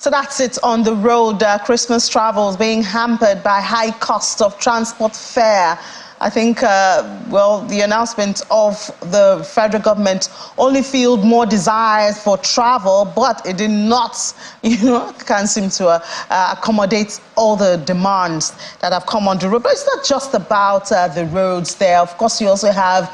So that's it on the road. Christmas travels being hampered by high cost of transport fare. I think, well, the announcement of the federal government only fueled more desires for travel, but it did not, can't seem to accommodate all the demands that have come on the road. But it's not just about the roads there. Of course, you also have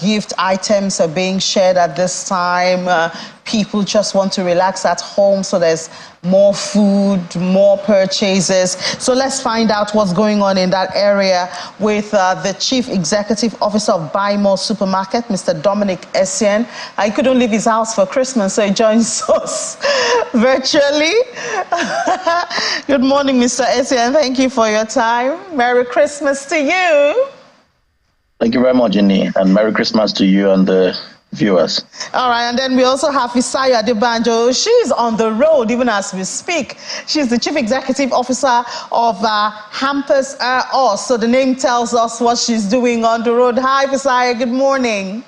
gift items are being shared at this time. People just want to relax at home, so there's more food, more purchases. So let's find out what's going on in that area with the Chief Executive Officer of Buy More Supermarket, Mr. Dominic Essien. He couldn't leave his house for Christmas, so he joins us virtually. Good morning, Mr. Essien. Thank you for your time. Merry Christmas to you. Thank you very much, Jenny, and Merry Christmas to you and the viewers. All right, and then we also have Fisayo Adebanjo. She's on the road even as we speak. She's the Chief Executive Officer of Hampers Us. So the name tells us what she's doing on the road. Hi, Fisayo. Good morning.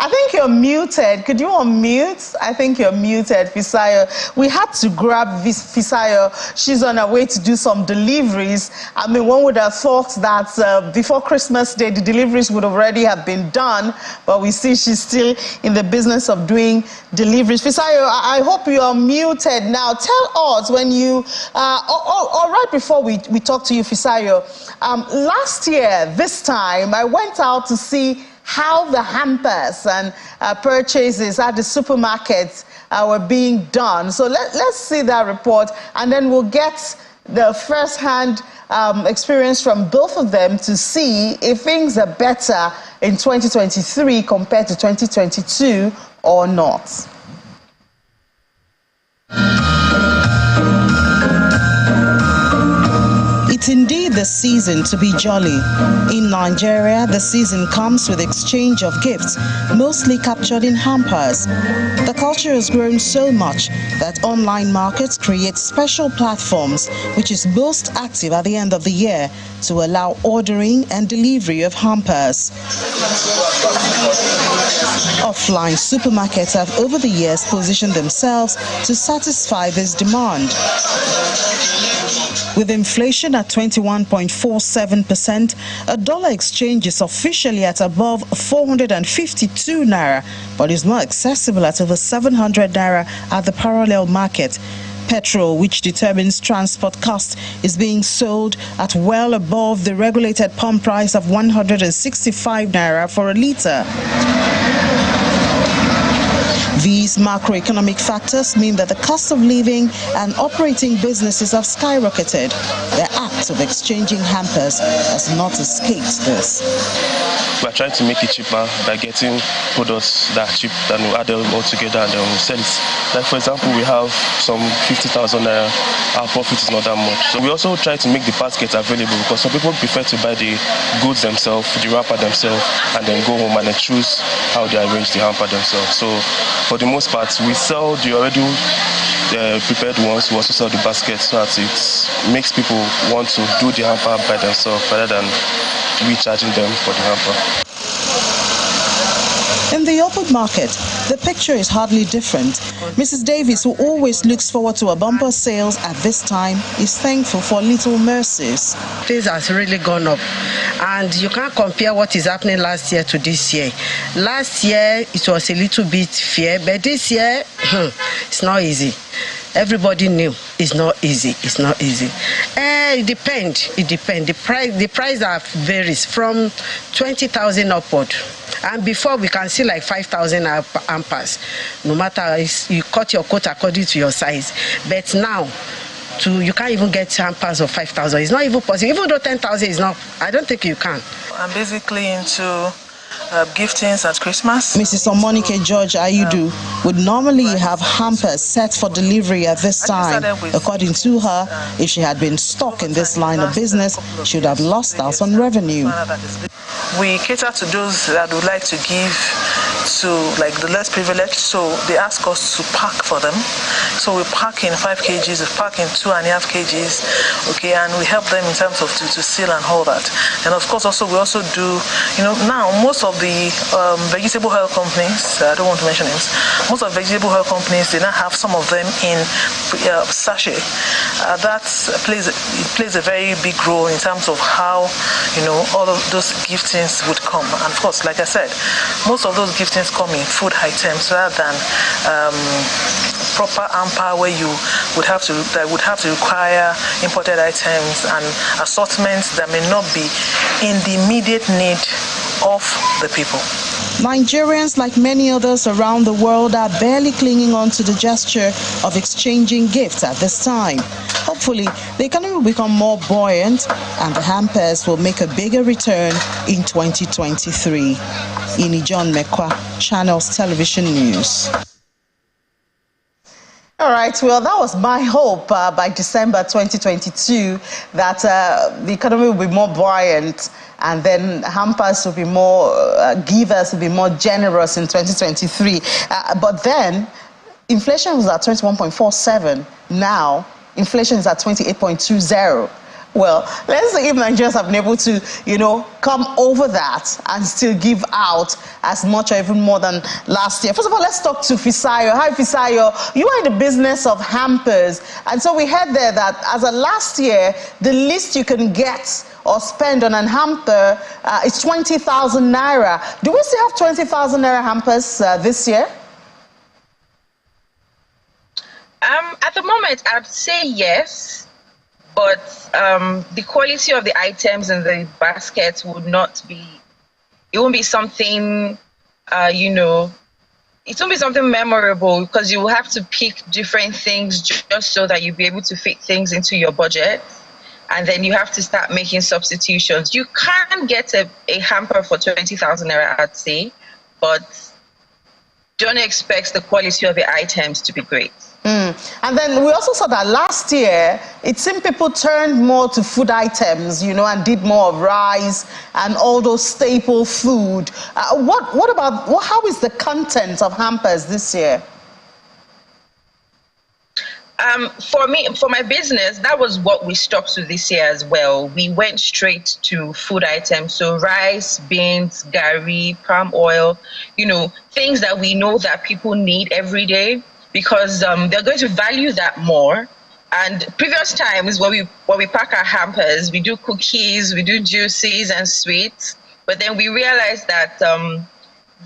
I think you're muted. Could you unmute? I think you're muted, Fisayo. We had to grab Fisayo. She's on her way to do some deliveries. I mean, one would have thought that before Christmas Day, the deliveries would already have been done, but we see she's still in the business of doing deliveries. Fisayo, I hope you are muted now. Tell us when you, right before we talk to you, Fisayo, last year, this time, I went out to see how the hampers and purchases at the supermarkets were being done. So let's see that report, and then we'll get the first-hand experience from both of them to see if things are better in 2023 compared to 2022 or not. It's indeed the season to be jolly. In Nigeria, the season comes with exchange of gifts, mostly captured in hampers. The culture has grown so much that online markets create special platforms, which is most active at the end of the year, to allow ordering and delivery of hampers. Offline supermarkets have over the years positioned themselves to satisfy this demand. With inflation at 21.47%, a dollar exchange is officially at above 452 naira, but is more accessible at over 700 naira at the parallel market. Petrol, which determines transport cost, is being sold at well above the regulated pump price of 165 naira for a litre. These macroeconomic factors mean that the cost of living and operating businesses have skyrocketed. The act of exchanging hampers has not escaped this. We're trying to make it cheaper by getting products that are cheap, and we'll add them all together and then we'll sell it. Like, for example, we have some 50,000 naira. Our profit is not that much. So we also try to make the basket available, because some people prefer to buy the goods themselves, the wrapper themselves, and then go home and then choose how they arrange the hamper themselves. So for the most part, we sell the already prepared ones. We also sell the basket, so that it makes people want to do the hamper by themselves rather than we charging them for the hamper. In the open market, the picture is hardly different. Mrs. Davis, who always looks forward to a bumper sales at this time, is thankful for little mercies. Things has really gone up, and you can't compare what is happening last year to this year. Last year, it was a little bit fair, but this year, it's not easy. Everybody knew it's not easy. It's not easy. It depends. It depends. The price varies from 20,000 upward. And before, we can see like 5,000 hampers. No matter, you cut your coat according to your size. But now, you can't even get hampers of 5,000. It's not even possible. Even though 10,000 is not, I don't think you can. I'm basically into giftings at Christmas. Mrs. Omonike George Ayudu would normally have hampers set for delivery at this time. According to her, if she had been stuck in this line of business, she would have lost out on revenue. We cater to those that would like to give to like the less privileged, so they ask us to pack for them. So we pack in 5 kgs, we pack in 2.5 kgs, okay, and we help them in terms of to seal and all that. And of course, also we also do, now most of the vegetable oil companies, I don't want to mention names, most of vegetable oil companies, they now have some of them in sachet. That plays a very big role in terms of how all of those giftings would come. And of course, like I said, most of those giftings come in food items rather than proper hamper where you would have to require imported items and assortments that may not be in the immediate need of the people. Nigerians, like many others around the world, are barely clinging on to the gesture of exchanging gifts at this time. Hopefully, the economy will become more buoyant and the hampers will make a bigger return in 2023. Ini John Mekwa, Channels Television News. All right, well, that was my hope by December 2022 that the economy will be more buoyant and then hampers will be more, givers will be more generous in 2023. But then inflation was at 21.47. Now inflation is at 28.20. Well, let's see if Nigerians have been able to, come over that and still give out as much or even more than last year. First of all, let's talk to Fisayo. Hi, Fisayo. You are in the business of hampers. And so we heard there that as of last year, the least you can get or spend on a hamper is 20,000 naira. Do we still have 20,000 naira hampers this year? At the moment, I'd say yes. But the quality of the items in the baskets would not be, it won't be something, it won't be something memorable because you will have to pick different things just so that you'll be able to fit things into your budget. And then you have to start making substitutions. You can get a hamper for 20,000 naira, I'd say, but don't expect the quality of the items to be great. And then we also saw that last year, it seemed people turned more to food items, and did more of rice and all those staple food. How is the content of hampers this year? For my business, that was what we stuck to this year as well. We went straight to food items. So rice, beans, gari, palm oil, things that we know that people need every day, because they're going to value that more. And previous times when we pack our hampers, we do cookies, we do juices and sweets, but then we realized that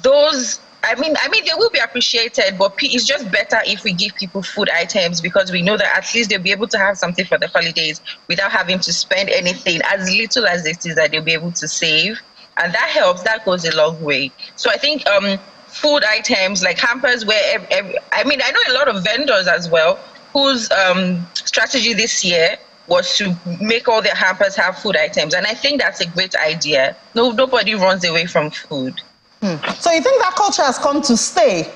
those, I mean they will be appreciated, but it's just better if we give people food items, because we know that at least they'll be able to have something for the holidays without having to spend anything, as little as it is that they'll be able to save. And that helps, that goes a long way. So I think food items like hampers, where I know a lot of vendors as well whose strategy this year was to make all their hampers have food items, and I think that's a great idea. Nobody runs away from food. So you think that culture has come to stay?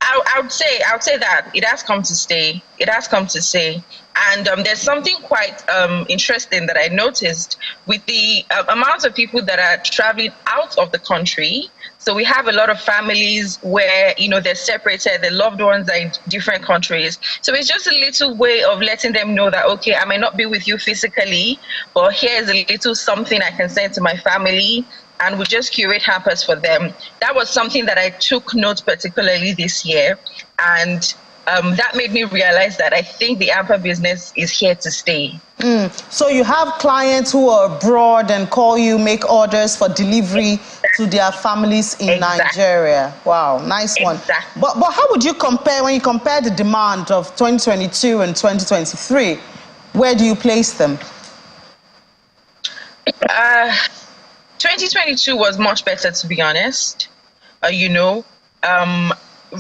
I would say that it has come to stay. It has come to stay. And there's something quite interesting that I noticed with the amount of people that are traveling out of the country. So we have a lot of families where, they're separated, their loved ones are in different countries. So it's just a little way of letting them know that, okay, I may not be with you physically, but here's a little something I can send to my family, and we just curate hampers for them. That was something that I took note particularly this year. And that made me realize that I think the hamper business is here to stay. So you have clients who are abroad and call you, make orders for delivery to their families in Nigeria. Wow, nice one. But how would you compare, when you compare the demand of 2022 and 2023, where do you place them? 2022 was much better, to be honest.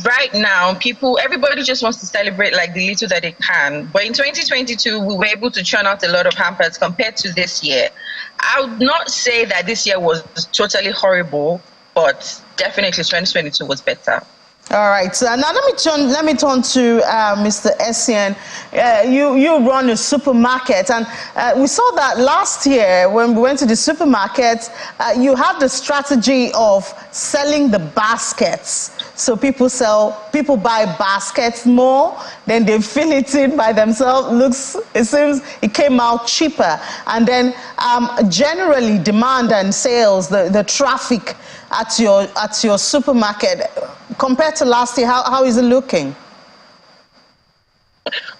Right now, everybody just wants to celebrate like the little that they can. But in 2022, we were able to churn out a lot of hampers compared to this year. I would not say that this year was totally horrible, but definitely 2022 was better. All right. So now let me turn to Mr. Essien. You run a supermarket, and we saw that last year when we went to the supermarket. You had the strategy of selling the baskets. So people buy baskets more, then they fill it in by themselves. It seems it came out cheaper, and then generally demand and sales, the traffic at your supermarket compared to last year, how is it looking?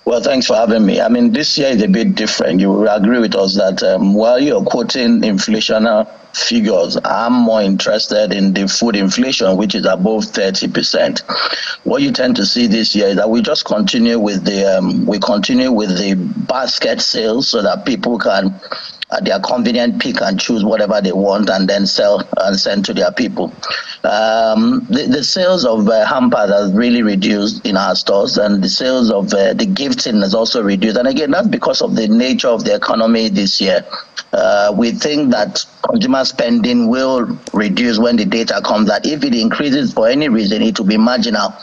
Well, thanks for having me. I mean, this year is a bit different. You will agree with us that while you're quoting inflationary figures, I'm more interested in the food inflation, which is above 30%. What you tend to see this year is that we just continue with the basket sales so that people can at their convenient pick and choose whatever they want and then sell and send to their people. The sales of hampers has really reduced in our stores, and the sales of the gifting has also reduced. And again, that's because of the nature of the economy this year. We think that consumer spending will reduce when the data comes out. If it increases for any reason, it will be marginal.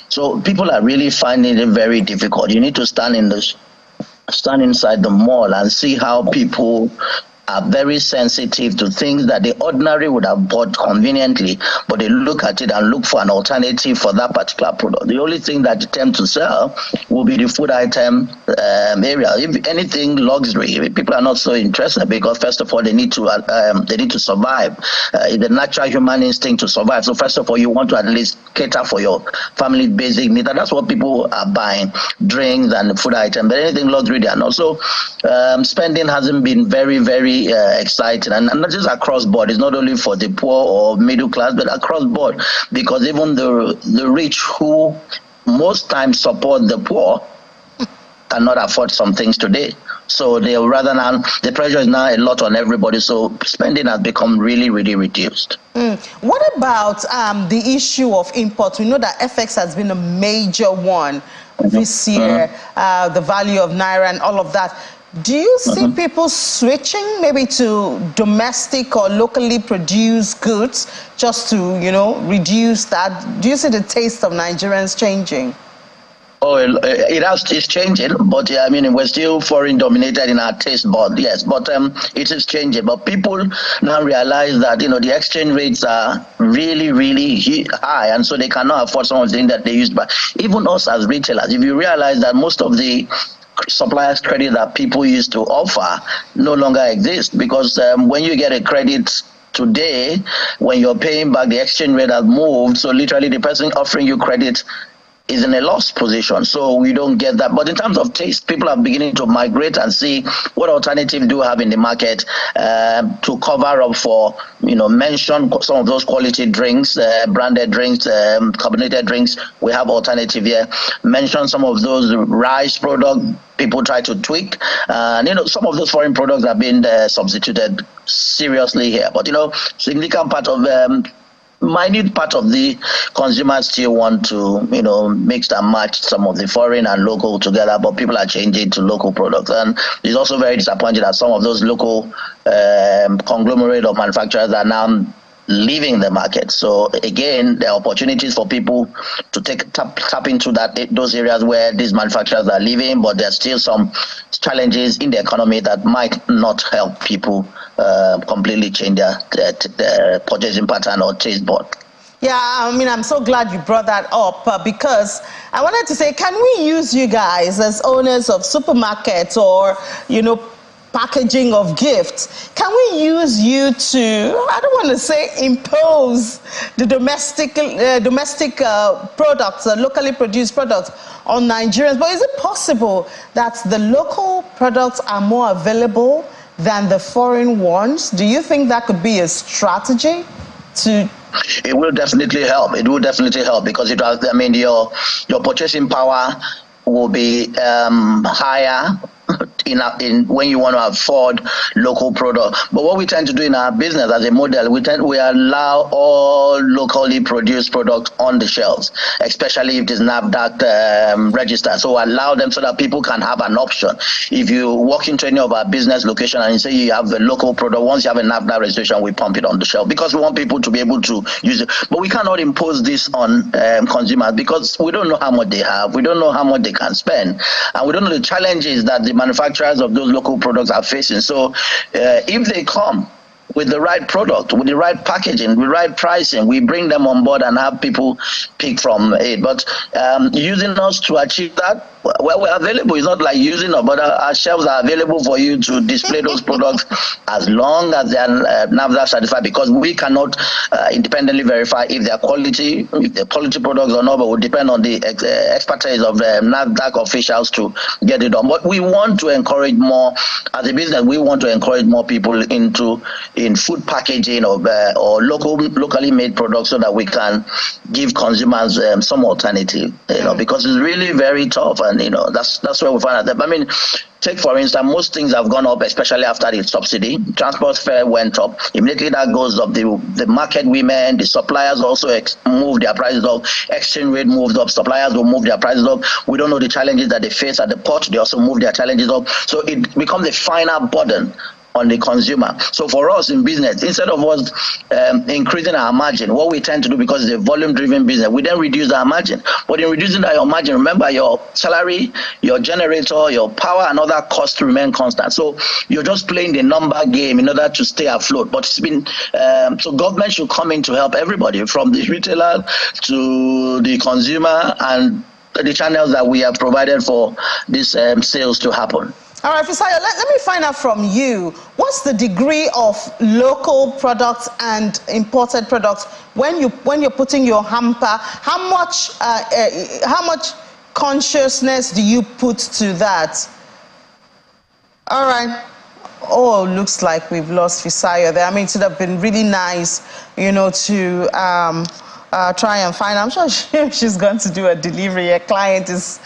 So people are really finding it very difficult. You need to stand inside the mall and see how people are very sensitive to things that they ordinarily would have bought conveniently, but they look at it and look for an alternative for that particular product. The only thing that they tend to sell will be the food item area. If anything luxury, people are not so interested because first of all they need to survive. It's the natural human instinct to survive. So first of all, you want to at least cater for your family basic needs, and that's what people are buying: drinks and food items. But anything luxury, they are not. So spending hasn't been very, very exciting, and not just across board. It's not only for the poor or middle class, but across board, because even the rich, who most times support the poor, cannot afford some things today. So they rather now, the pressure is now a lot on everybody. So spending has become really, really reduced. What about the issue of imports? We know that FX has been a major one this year, the value of Naira and all of that. Do you see people switching maybe to domestic or locally produced goods just to, reduce that? Do you see the taste of Nigerians changing? Oh, it's changing, but I mean, we're still foreign dominated in our taste bud, yes, but it is changing. But people now realize that, the exchange rates are really, really high, and so they cannot afford some of the things that they used. But even us as retailers, if you realize that most of the suppliers credit that people used to offer no longer exist, because when you get a credit today, when you're paying back, the exchange rate has moved, so literally the person offering you credit is in a lost position, so we don't get that. But in terms of taste, people are beginning to migrate and see what alternative do we have in the market to cover up for, mention some of those quality drinks, branded drinks, carbonated drinks. We have alternative here. Mention some of those rice products. People try to tweak, and some of those foreign products have been substituted seriously here. But significant part of minute part of the consumers still want to, mix and match some of the foreign and local together, but people are changing to local products. And it's also very disappointing that some of those local conglomerate of manufacturers are now leaving the market. So again, there are opportunities for people to tap into those areas where these manufacturers are leaving, but there's still some challenges in the economy that might not help people completely change their purchasing pattern or taste bud. Yeah, I mean, I'm so glad you brought that up because I wanted to say, can we use you guys as owners of supermarkets or, packaging of gifts? Can we use you to, I don't want to say impose the domestic products, locally produced products on Nigerians, but is it possible that the local products are more available than the foreign ones? Do you think that could be a strategy to... It will definitely help. It will definitely help because your purchasing power will be higher in when you want to afford local product. But what we tend to do in our business as a model, we allow all locally produced products on the shelves, especially if it is NAFDAC registered. So allow them so that people can have an option. If you walk into any of our business location and you say you have a local product, once you have a NAFDAC registration, we pump it on the shelf because we want people to be able to use it. But we cannot impose this on consumers because we don't know how much they have, we don't know how much they can spend, and we don't know the challenges that the manufacturers of those local products are facing. So if they come with the right product, with the right packaging, with the right pricing, we bring them on board and have people pick from it. But using us to achieve that, well, we're available. It's not like using us, but our shelves are available for you to display those products as long as they are NAFDAC certified, because we cannot independently verify if they are quality, if they're quality products or not, but we depend on the expertise of NAFDAC officials to get it done. But we want to encourage more, as a business, we want to encourage more people in food packaging or locally made products so that we can give consumers some alternative, because it's really very tough. And that's where we find out. I mean, take for instance, most things have gone up, especially after the subsidy. Transport fare went up. Immediately that goes up. The market women, the suppliers also move their prices up. Exchange rate moved up. Suppliers will move their prices up. We don't know the challenges that they face at the port. They also move their challenges up. So it becomes a final burden on the consumer. So for us in business, instead of us increasing our margin, what we tend to do, because it's a volume-driven business, we then reduce our margin. But in reducing your margin, remember your salary, your generator, your power, and other costs remain constant. So you're just playing the number game in order to stay afloat. But it's been so government should come in to help everybody, from the retailer to the consumer, and the channels that we have provided for this sales to happen. All right, Fisayo, let me find out from you, what's the degree of local products and imported products when you're putting your hamper? How much consciousness do you put to that? All right. Oh, looks like we've lost Fisayo there. I mean, it would have been really nice, to try and find. I'm sure she's going to do a delivery. A client is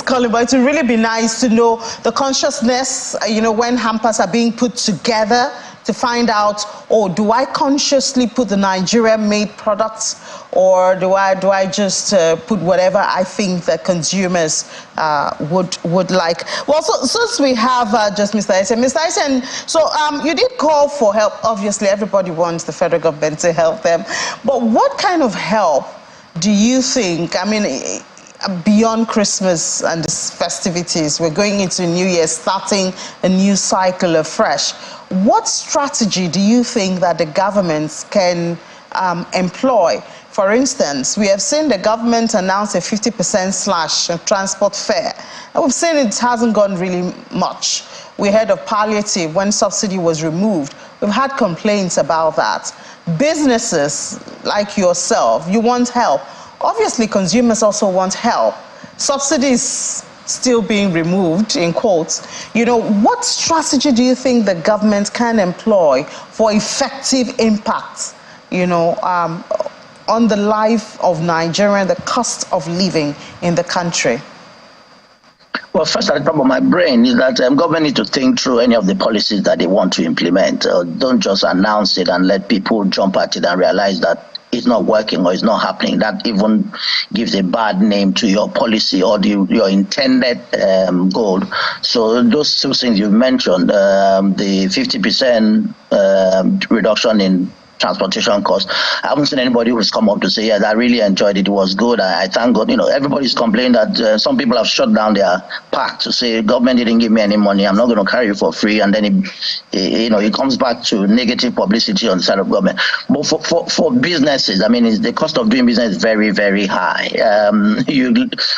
calling, but it would really be nice to know the consciousness, when hampers are being put together, to find out, do I consciously put the Nigerian-made products, or do I just put whatever I think that consumers would like? Well, so since we have just Mr. Isen, so you did call for help. Obviously, everybody wants the federal government to help them. But what kind of help do you think, beyond Christmas and the festivities, we're going into New Year, starting a new cycle afresh. What strategy do you think that the governments can employ? For instance, we have seen the government announce a 50% slash of transport fare. And we've seen it hasn't gone really much. We heard of palliative when subsidy was removed. We've had complaints about that. Businesses like yourself, you want help. Obviously, consumers also want help. Subsidies still being removed, in quotes. What strategy do you think the government can employ for effective impact, on the life of Nigeria, the cost of living in the country? Well, first, at the top of my brain is that government need to think through any of the policies that they want to implement. Don't just announce it and let people jump at it and realize that it's not working or it's not happening. That even gives a bad name to your policy or your intended goal. So those two things you mentioned, the 50% reduction in transportation costs. I haven't seen anybody who's come up to say, yes, I really enjoyed it. It was good. I thank God. Everybody's complaining that some people have shut down their park to say, government didn't give me any money. I'm not going to carry it for free. And then it comes back to negative publicity on the side of government. But for businesses, the cost of doing business is very, very high.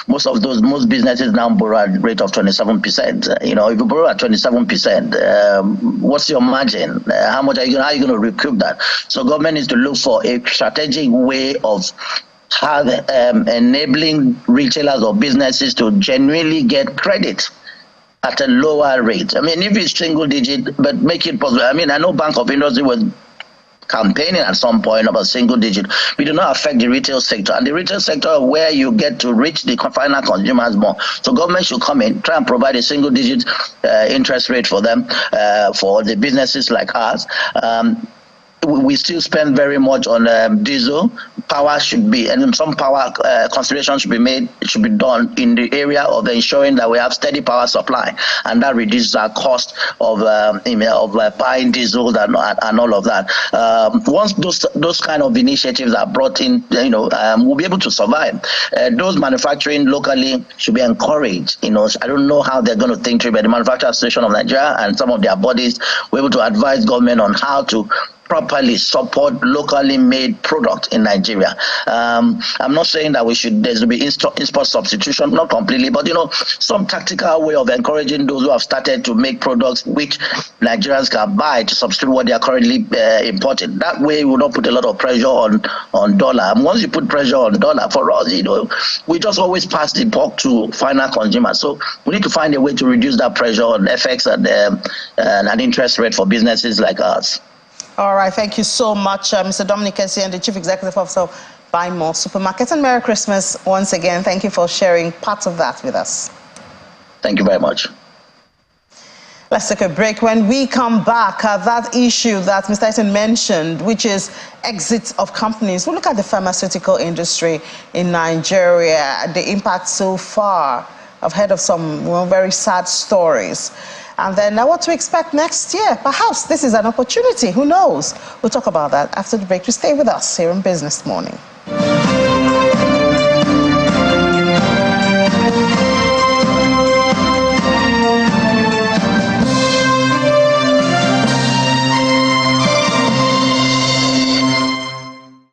Most businesses now borrow at a rate of 27%. If you borrow at 27%, what's your margin? How are you going to recoup that? So government needs to look for a strategic way of enabling retailers or businesses to genuinely get credit at a lower rate. If it's single digit, but make it possible. I know Bank of Industry was campaigning at some point about single digit. We do not affect the retail sector, and the retail sector where you get to reach the final consumers more. So government should come in, try and provide a single digit interest rate for them, for the businesses like ours. We still spend very much on diesel. Power should be, and some power considerations should be done in the area of ensuring that we have steady power supply, and that reduces our cost of buying diesel and all of that. Once those kind of initiatives are brought in, we'll be able to survive. Those manufacturing locally should be encouraged. I don't know how they're going to think through, but the Manufacturers Association of Nigeria and some of their bodies were able to advise government on how to properly support locally made product in Nigeria. I'm not saying that there should be import substitution, not completely, but some tactical way of encouraging those who have started to make products which Nigerians can buy to substitute what they are currently importing. That way, we will not put a lot of pressure on dollar. And once you put pressure on dollar, for us, we just always pass the buck to final consumers. So we need to find a way to reduce that pressure on FX and an interest rate for businesses like ours. All right, thank you so much, Mr. Dominic Essien, the Chief Executive Officer of Buy More Supermarkets. And Merry Christmas once again. Thank you for sharing parts of that with us. Thank you very much. Let's take a break. When we come back, that issue that Mr. Essien mentioned, which is exits of companies. We'll look at the pharmaceutical industry in Nigeria, the impact so far. I've heard of some very sad stories. And then what to expect next year. Perhaps this is an opportunity. Who knows? We'll talk about that after the break. Just stay with us here on Business Morning.